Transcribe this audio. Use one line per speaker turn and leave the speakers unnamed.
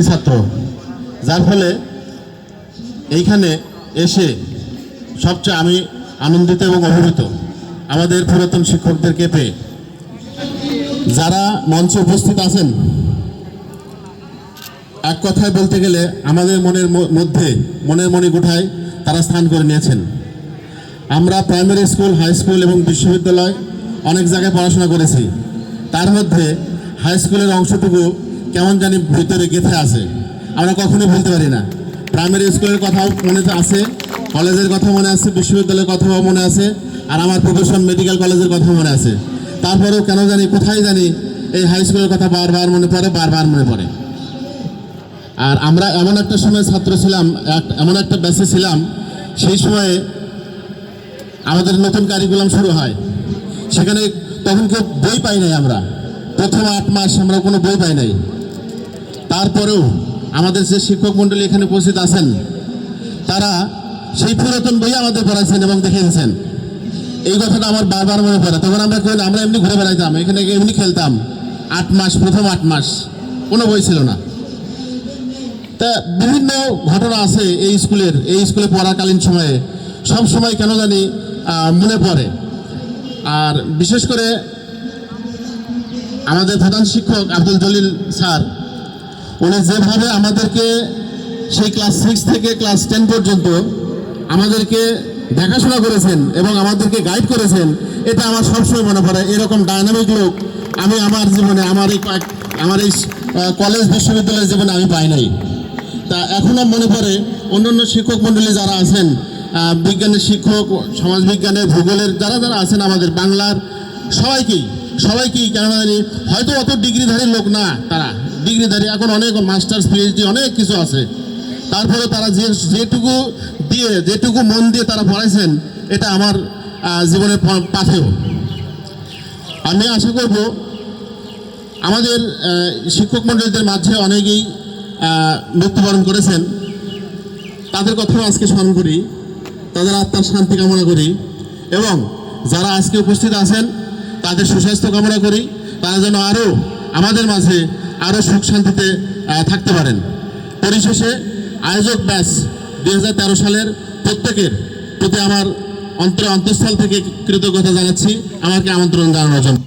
ছাত্র, যার ফলে এইখানে এসে সবচেয়ে আমি আনন্দিত এবং অভিভূত আমাদের পুরাতন শিক্ষকদেরকে পেয়ে। যারা মঞ্চে উপস্থিত আছেন, এক কথায় বলতে গেলে আমাদের মনের মধ্যে মনের মণিগুঠায় তারা স্থান করে নিয়েছেন। আমরা প্রাইমারি স্কুল, হাই স্কুল এবং বিশ্ববিদ্যালয় অনেক জায়গায় পড়াশোনা করেছি। তার মধ্যে হাই স্কুলের অংশটুকু কেমন জানি ভিতরে গেঁথে আছে, আমরা কখনোই ভুলতে পারি না। প্রাইমারি স্কুলের কথাও মনে আছে, কলেজের কথা মনে আছে, বিশ্ববিদ্যালয়ের কথাও মনে আছে, আর আমার প্রফেশন মেডিকেল কলেজের কথা মনে আছে। তারপরেও কেন জানি কোথায় জানি এই হাই স্কুলের কথা বারবার মনে পড়ে। আর আমরা এমন একটা সময় ছাত্র ছিলাম, এমন একটা ব্যাচে ছিলাম, সেই সময়ে আমাদের নতুন কারিকুলাম শুরু হয়। সেখানে তখন কেউ বই পাই নাই, আমরা প্রথম 8 মাস আমরা কোনো বই পাই নাই। তারপরেও আমাদের যে শিক্ষক মণ্ডলী এখানে উপস্থিত আছেন, তারা সেই পুরাতন বই আমাদের পড়াইছেন এবং দেখিয়েছেন। এই কথাটা আমার বারবার মনে পড়ে। তখন আমরা এমনি ঘুরে বেড়াইতাম, এখানে এমনি খেলতাম। 8 মাস, প্রথম 8 মাস কোনো বই ছিল না। তা বিভিন্ন ঘটনা আছে এই স্কুলে পড়াকালীন সময়ে, সব সময় কেন জানি মনে পড়ে। আর বিশেষ করে আমাদের প্রধান শিক্ষক আব্দুল জলিল স্যার, উনি যেভাবে আমাদেরকে সেই ক্লাস 6 থেকে ক্লাস 10 পর্যন্ত আমাদেরকে দেখাশোনা করেছেন এবং আমাদেরকে গাইড করেছেন, এটা আমার সবসময় মনে পড়ে। এরকম ডায়নামিক লোক আমি আমার জীবনে, আমার এই কলেজ বিশ্ববিদ্যালয়ের জীবনে আমি পাই নাই। তা এখনও মনে পড়ে অন্যান্য শিক্ষক মণ্ডলী যারা আছেন, বিজ্ঞানের শিক্ষক, সমাজবিজ্ঞানের, ভূগোলের যারা আছেন, আমাদের বাংলার সবাইকেই কেন জানি হয়তো অত ডিগ্রিধারী লোক না, তারা ডিগ্রিধারী, এখন অনেক মাস্টার্স, পিএইচডি অনেক কিছু আছে। তারপরে তারা যেটুকু মন দিয়ে তারা পড়াইছেন, এটা আমার জীবনের পাথেয়। আমি আশা করব আমাদের শিক্ষক মণ্ডলীদের মাঝে অনেকেই মৃত্যুবরণ করেছেন, তাদের কথাও আজকে স্মরণ করি, তাদের আত্মার শান্তি কামনা করি, এবং যারা আজকে উপস্থিত আছেন তাদের সুস্বাস্থ্য কামনা করি। তারা যেন আরও আমাদের মাঝে আরও সুখ শান্তিতে থাকতে পারেন। পরিশেষে আয়োজক ব্যাচ 2013 সালের প্রত্যেকের প্রতি আমার অন্তঃস্থল থেকে কৃতজ্ঞতা জানাচ্ছি আমাকে আমন্ত্রণ জানানোর জন্য।